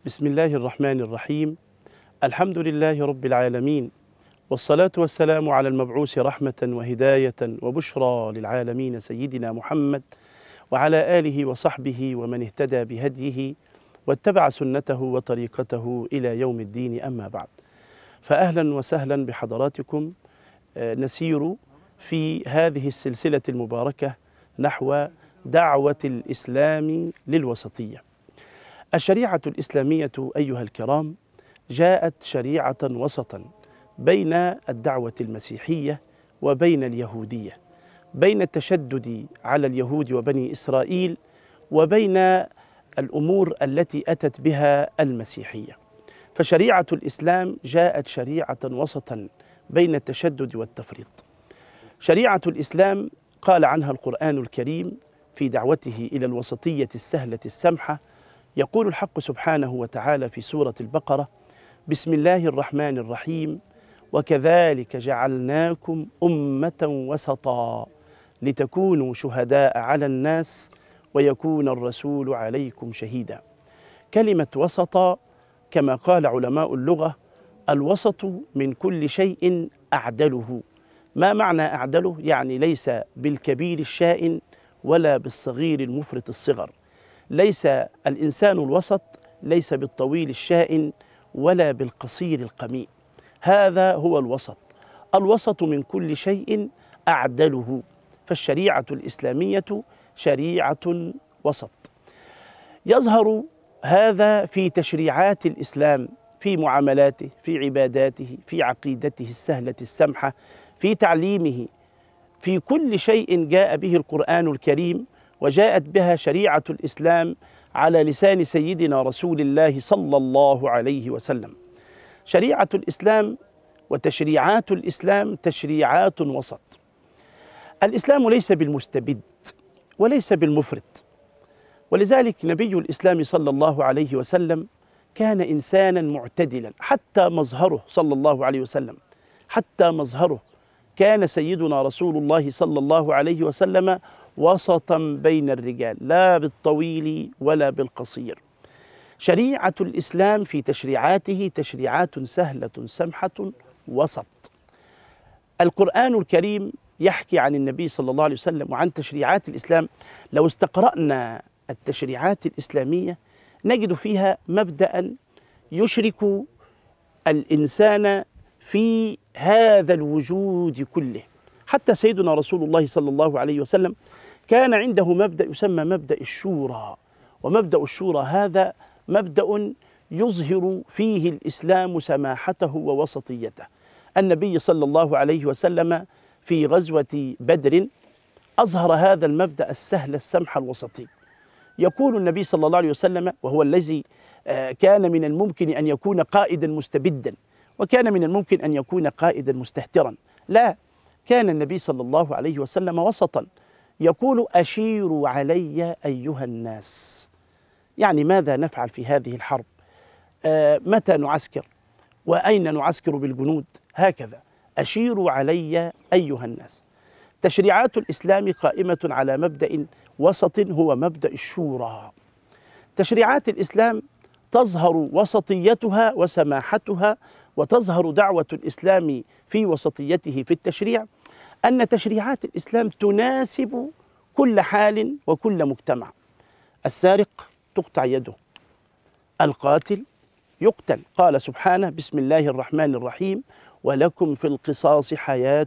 بسم الله الرحمن الرحيم. الحمد لله رب العالمين، والصلاة والسلام على المبعوث رحمة وهداية وبشرى للعالمين سيدنا محمد وعلى آله وصحبه ومن اهتدى بهديه واتبع سنته وطريقته إلى يوم الدين، أما بعد. فأهلا وسهلا بحضراتكم. نسير في هذه السلسلة المباركة نحو دعوة الإسلام للوسطية. الشريعة الإسلامية أيها الكرام جاءت شريعة وسطا بين الدعوة المسيحية وبين اليهودية، بين التشدد على اليهود وبني إسرائيل وبين الأمور التي أتت بها المسيحية. فشريعة الإسلام جاءت شريعة وسطا بين التشدد والتفريط. شريعة الإسلام قال عنها القرآن الكريم في دعوته إلى الوسطية السهلة السمحة، يقول الحق سبحانه وتعالى في سورة البقرة: بسم الله الرحمن الرحيم، وكذلك جعلناكم أمة وسطا لتكونوا شهداء على الناس ويكون الرسول عليكم شهيدا. كلمة وسط كما قال علماء اللغة: الوسط من كل شيء أعدله. ما معنى أعدله؟ يعني ليس بالكبير الشائن ولا بالصغير المفرط الصغر. ليس الإنسان الوسط، ليس بالطويل الشائن ولا بالقصير القميء. هذا هو الوسط. الوسط من كل شيء أعدله. فالشريعة الإسلامية شريعة وسط. يظهر هذا في تشريعات الإسلام، في معاملاته، في عباداته، في عقيدته السهلة السمحة، في تعليمه، في كل شيء جاء به القرآن الكريم وجاءت بها شريعة الإسلام على لسان سيدنا رسول الله صلى الله عليه وسلم. شريعة الإسلام وتشريعات الإسلام تشريعات وسط. الإسلام ليس بالمستبد وليس بالمفرط، ولذلك نبي الإسلام صلى الله عليه وسلم كان إنسانا معتدلا. حتى مظهره صلى الله عليه وسلم، حتى مظهره كان سيدنا رسول الله صلى الله عليه وسلم وسطا بين الرجال، لا بالطويل ولا بالقصير. شريعة الإسلام في تشريعاته تشريعات سهلة سمحة وسط. القرآن الكريم يحكي عن النبي صلى الله عليه وسلم وعن تشريعات الإسلام. لو استقرأنا التشريعات الإسلامية نجد فيها مبدأ يشرك الإنسان في هذا الوجود كله. حتى سيدنا رسول الله صلى الله عليه وسلم كان عنده مبدأ يسمى مبدأ الشورى، ومبدأ الشورى هذا مبدأ يظهر فيه الإسلام سماحته ووسطيته. النبي صلى الله عليه وسلم في غزوة بدر أظهر هذا المبدأ السهل السمح الوسطي. يقول النبي صلى الله عليه وسلم، وهو الذي كان من الممكن أن يكون قائدا مستبدا، وكان من الممكن أن يكون قائدا مستهترا، لا، كان النبي صلى الله عليه وسلم وسطا. يقول: أشيروا علي أيها الناس. يعني ماذا نفعل في هذه الحرب؟ متى نعسكر؟ وأين نعسكر بالجنود؟ هكذا: أشيروا علي أيها الناس. تشريعات الإسلام قائمة على مبدأ وسط هو مبدأ الشورى. تشريعات الإسلام تظهر وسطيتها وسماحتها، وتظهر دعوة الإسلام في وسطيته في التشريع، أن تشريعات الإسلام تناسب كل حال وكل مجتمع. السارق تقطع يده، القاتل يقتل. قال سبحانه: بسم الله الرحمن الرحيم، ولكم في القصاص حياة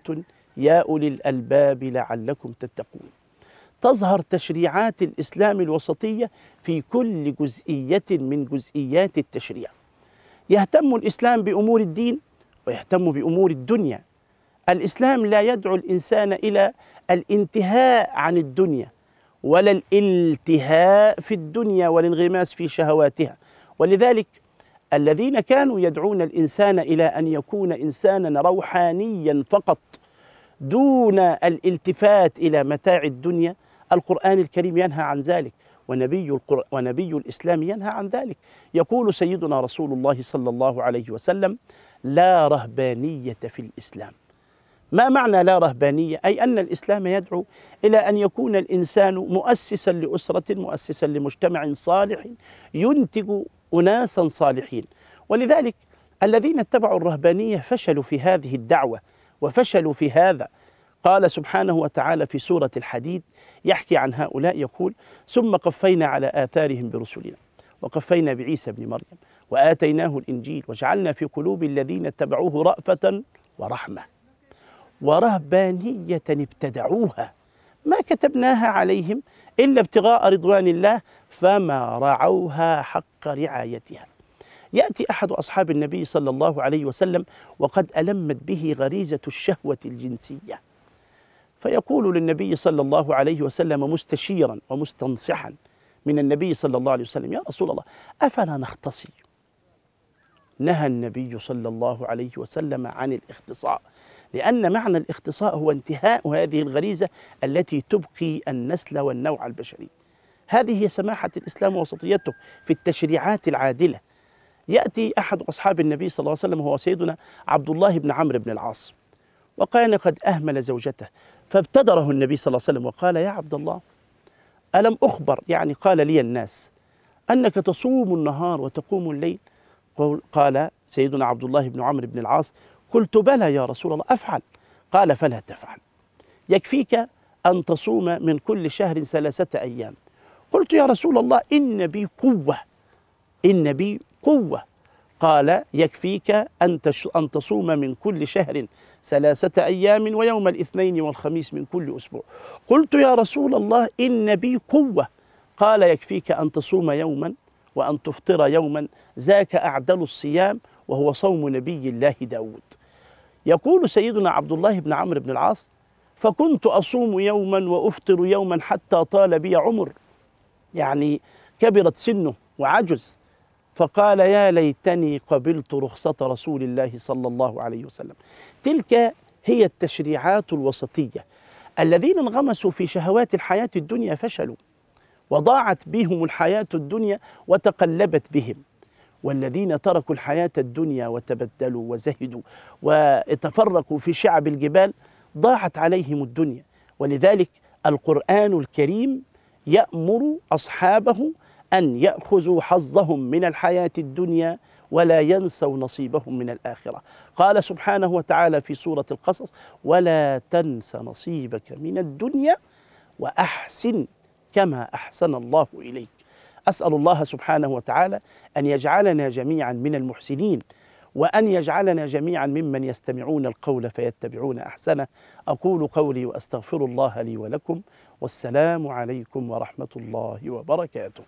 يا أولي الألباب لعلكم تتقون. تظهر تشريعات الإسلام الوسطية في كل جزئية من جزئيات التشريع. يهتم الإسلام بأمور الدين ويهتم بأمور الدنيا. الإسلام لا يدعو الإنسان إلى الانتهاء عن الدنيا ولا الالتهاء في الدنيا والانغماس في شهواتها. ولذلك الذين كانوا يدعون الإنسان إلى أن يكون إنسانا روحانيا فقط دون الالتفات إلى متاع الدنيا، القرآن الكريم ينهى عن ذلك، ونبي الإسلام ينهى عن ذلك. يقول سيدنا رسول الله صلى الله عليه وسلم: لا رهبانية في الإسلام. ما معنى لا رهبانية؟ أي أن الإسلام يدعو إلى أن يكون الإنسان مؤسسا لأسرة، مؤسسا لمجتمع صالح ينتج أناسا صالحين. ولذلك الذين اتبعوا الرهبانية فشلوا في هذه الدعوة وفشلوا في هذا. قال سبحانه وتعالى في سورة الحديد يحكي عن هؤلاء يقول: ثم قفينا على آثارهم برسلنا وقفينا بعيسى بن مريم وآتيناه الإنجيل وجعلنا في قلوب الذين اتبعوه رأفة ورحمة ورهبانية ابتدعوها ما كتبناها عليهم إلا ابتغاء رضوان الله فما رعوها حق رعايتها. يأتي أحد أصحاب النبي صلى الله عليه وسلم وقد ألمت به غريزة الشهوة الجنسية، فيقول للنبي صلى الله عليه وسلم مستشيرا ومستنصحا من النبي صلى الله عليه وسلم: يا رسول الله، أفلا نختصي؟ نهى النبي صلى الله عليه وسلم عن الاختصاء، لأن معنى الاختصاء هو انتهاء هذه الغريزة التي تبقي النسل والنوع البشري. هذه هي سماحة الإسلام ووسطيته في التشريعات العادلة. يأتي أحد أصحاب النبي صلى الله عليه وسلم وهو سيدنا عبد الله بن عمرو بن العاص، وكان قد أهمل زوجته، فابتدره النبي صلى الله عليه وسلم وقال: يا عبد الله، ألم أخبر، يعني قال لي الناس، أنك تصوم النهار وتقوم الليل؟ قال سيدنا عبد الله بن عمرو بن العاص: قلت بلى يا رسول الله أفعل. قال: فلا تفعل، يكفيك أن تصوم من كل شهر 3 أيام. قلت: يا رسول الله إن بي قوة، إن بي قوة. قال: يكفيك أن تصوم من كل شهر 3 أيام ويوم الاثنين والخميس من كل أسبوع. قلت: يا رسول الله إن بي قوة. قال: يكفيك أن تصوم يوما وأن تفطر يوما، ذاك أعدل الصيام وهو صوم نبي الله داود. يقول سيدنا عبد الله بن عمرو بن العاص: فكنت أصوم يوما وأفطر يوما حتى طال بي عمر، يعني كبرت سنه وعجز. فقال: يا ليتني قبلت رخصة رسول الله صلى الله عليه وسلم. تلك هي التشريعات الوسطية. الذين انغمسوا في شهوات الحياة الدنيا فشلوا وضاعت بهم الحياة الدنيا وتقلبت بهم، والذين تركوا الحياة الدنيا وتبدلوا وزهدوا وتفرقوا في شعب الجبال ضاعت عليهم الدنيا. ولذلك القرآن الكريم يأمر أصحابه أن يأخذوا حظهم من الحياة الدنيا ولا ينسوا نصيبهم من الآخرة. قال سبحانه وتعالى في سورة القصص: ولا تنس نصيبك من الدنيا وأحسن كما أحسن الله إليك. أسأل الله سبحانه وتعالى أن يجعلنا جميعا من المحسنين، وأن يجعلنا جميعا ممن يستمعون القول فيتبعون أحسنه. أقول قولي وأستغفر الله لي ولكم، والسلام عليكم ورحمة الله وبركاته.